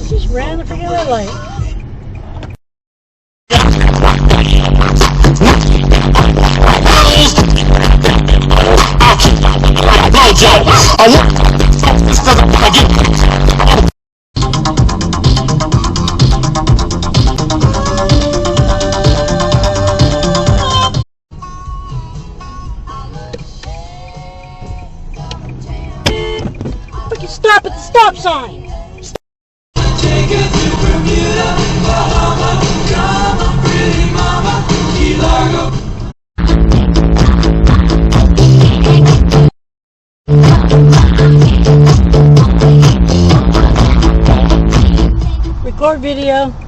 Just ran the freaking red light. Freaking stop at the stop sign! Take it to Bermuda, Bahama, come on, pretty mama, Key Largo. Record video.